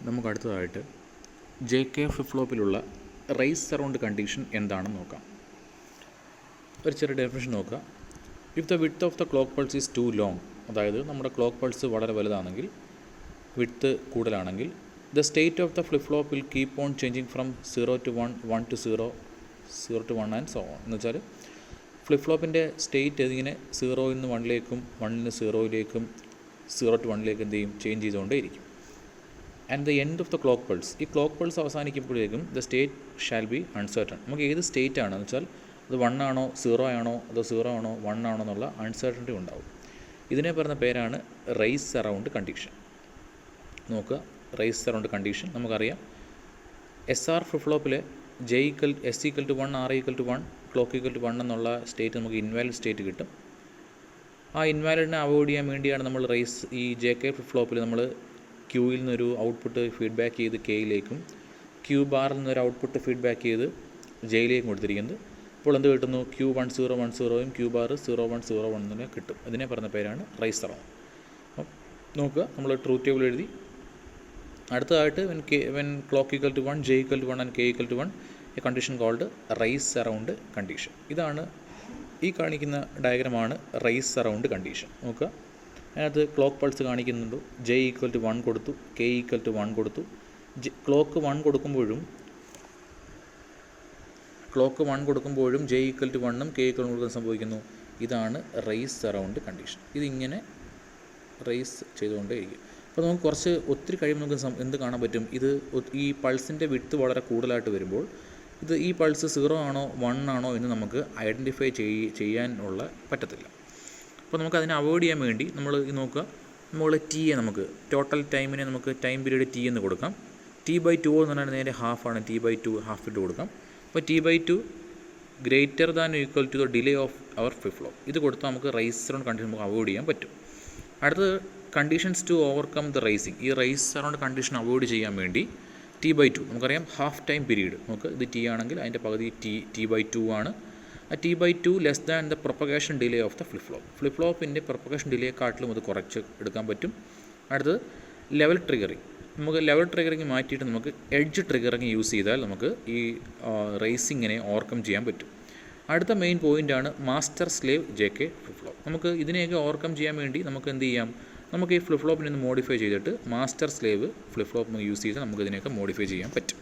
നമുക്ക് അടുത്തതായിട്ട് J K flip flop race around condition എന്താണെന്ന് നോക്കാം. ഒരു ചെറിയ ഡെഫിനിഷൻ നോക്കുക. If the width of the clock pulse is too long, അതായത് നമ്മുടെ ക്ലോക്ക് പൾസ് വളരെ വലുതാണെങ്കിൽ, വിഡ്ത്ത് കൂടുതലാണെങ്കിൽ, the state of the flip flop will keep on changing from 0 to 1, 1 to 0, 0 to 1 and so on. എന്ന് വെച്ചാൽ ഫ്ലിപ്പ് ഫ്ലോപ്പിൻ്റെ സ്റ്റേറ്റ് ഇതിങ്ങനെ 0 നിന്ന് 1ലേക്കും 1 നിന്ന് 0യിലേക്കും 0 to 1ലേക്ക് എന്ത് ചെയ്യും, ചേഞ്ച് ചെയ്തുകൊണ്ടേയിരിക്കും. And the end of the clock pulse, ഈ ക്ലോക്ക് പൾസ് അവസാനിക്കുമ്പോഴേക്കും the state shall be uncertain. നമുക്ക് ഏത് സ്റ്റേറ്റ് ആണെന്ന് വെച്ചാൽ അത് 1 ആണോ 0 ആണോ അതോ 0 ആണോ 1 ആണോ എന്നുള്ള അൺസർട്ടണിറ്റി ഉണ്ടാവും. ഇതിനെ പറയുന്ന പേരാണ് റൈസ് സറൗണ്ട് കണ്ടീഷൻ. നോക്കുക, റൈസ് സറൗണ്ട് കണ്ടീഷൻ നമുക്കറിയാം. SR ഫ്ലിപ്പ് ഫ്ലോപ്പിലെ S = 1, R = 1, ക്ലോക്ക് = 1 എന്നുള്ള സ്റ്റേറ്റ് നമുക്ക് ഇൻവാലിഡ് സ്റ്റേറ്റ് കിട്ടും. ആ ഇൻവാലിഡിനെ അവോയ്ഡ് ചെയ്യാൻ വേണ്ടിയാണ് നമ്മൾ ഈ JK ഫ്ലിപ്പ് ഫ്ലോപ്പിൽ നമ്മൾ ക്യൂയിൽ നിന്നൊരു ഔട്ട്പുട്ട് ഫീഡ്ബാക്ക് ചെയ്ത് കെയിലേക്കും ക്യൂ ബാറിൽ നിന്നൊരു ഔട്ട്പുട്ട് ഫീഡ്ബാക്ക് ചെയ്ത് ജെയിലേക്കും കൊടുത്തിരിക്കുന്നത്. അപ്പോൾ എന്ത് കിട്ടുന്നു, Q1010യും ക്യൂ ബാർ 0101 തന്നെ കിട്ടും. ഇതിനെ പറഞ്ഞ പേരാണ് റൈസ് സറൗണ്ട്. അപ്പം നോക്കുക, നമ്മൾ ട്രൂത്ത് ടേബിൾ എഴുതി. അടുത്തതായിട്ട് when clock = 1, J = 1 and K = 1, a condition called race around condition. ഇതാണ് ഈ കാണിക്കുന്ന ഡയഗ്രമാണ് റൈസ് സറൗണ്ട് കണ്ടീഷൻ. നോക്കുക, അതിനകത്ത് ക്ലോക്ക് പൾസ് കാണിക്കുന്നുണ്ട്. J = 1 കൊടുത്തു, K = 1 കൊടുത്തു. ക്ലോക്ക് 1 കൊടുക്കുമ്പോഴും J = 1ഉം K = 1 സംഭവിക്കുന്നു. ഇതാണ് റൈസ് സറൗണ്ട് കണ്ടീഷൻ. ഇതിങ്ങനെ റൈസ് ചെയ്തുകൊണ്ടേയിരിക്കും. അപ്പോൾ നമുക്ക് ഒത്തിരി കഴിയുമ്പോൾ നമുക്ക് എന്ത് കാണാൻ പറ്റും, ഈ പൾസിൻ്റെ വിഡ്ത്ത് വളരെ കൂടുതലായിട്ട് വരുമ്പോൾ ഈ പൾസ് 0 ആണോ 1 ആണോ എന്ന് നമുക്ക് ഐഡൻറ്റിഫൈ ചെയ്യാനുള്ള പറ്റത്തില്ല. അപ്പോൾ നമുക്ക് അതിനെ അവോയ്ഡ് ചെയ്യാൻ വേണ്ടി നമ്മൾ നോക്കുക, നമ്മൾ നമുക്ക് ടോട്ടൽ ടൈമിനെ നമുക്ക് ടൈം പീരീഡ് T എന്ന് കൊടുക്കാം. T/2 എന്ന് പറഞ്ഞാൽ നേരെ ഹാഫാണ്, T/2 ഹാഫ് ഇട്ട് കൊടുക്കാം. അപ്പോൾ T/2 greater than equal to the delay of our flip flop. ഇത് കൊടുത്താൽ നമുക്ക് റൈസ് സറൗണ്ട് കണ്ടീഷൻ നമുക്ക് അവോയ്ഡ് ചെയ്യാൻ പറ്റും. അടുത്തത് conditions to overcome the racing. ഈ റൈസ് സറൗണ്ട് കണ്ടീഷൻ അവോയ്ഡ് ചെയ്യാൻ വേണ്ടി T/2 നമുക്കറിയാം ഹാഫ് ടൈം പീരീഡ്. നമുക്ക് ഇത് T ആണെങ്കിൽ അതിൻ്റെ പകുതി T/2 ആണ്. ആ T/2 less than the propagation delay of the flip flop. Flip ഫ്ലോപ്പിൻ്റെ പ്രൊപ്പഗേഷൻ ഡിലേക്കാട്ടിലും അത് കുറച്ച് എടുക്കാൻ പറ്റും. അടുത്തത് ലെവൽ ട്രിഗറിങ്. നമുക്ക് ലെവൽ ട്രിഗറിങ് മാറ്റിയിട്ട് നമുക്ക് എഡ്ജ് ട്രിഗറിങ് യൂസ് ചെയ്താൽ നമുക്ക് ഈ റേസിങ്ങിനെ ഓവർകം ചെയ്യാൻ പറ്റും. അടുത്ത മെയിൻ പോയിൻ്റാണ് master slave JK flip flop. നമുക്ക് ഇതിനെയൊക്കെ ഓവർകം ചെയ്യാൻ വേണ്ടി നമുക്ക് എന്ത് ചെയ്യാം, നമുക്ക് ഈ ഫ്ലിപ്പ് ഫ്ലോപ്പിനെ ഒന്ന് മോഡിഫൈ ചെയ്തിട്ട് master slave flip flop use ചെയ്ത് നമുക്ക് ഇതിനെയൊക്കെ മോഡിഫൈ ചെയ്യാൻ പറ്റും.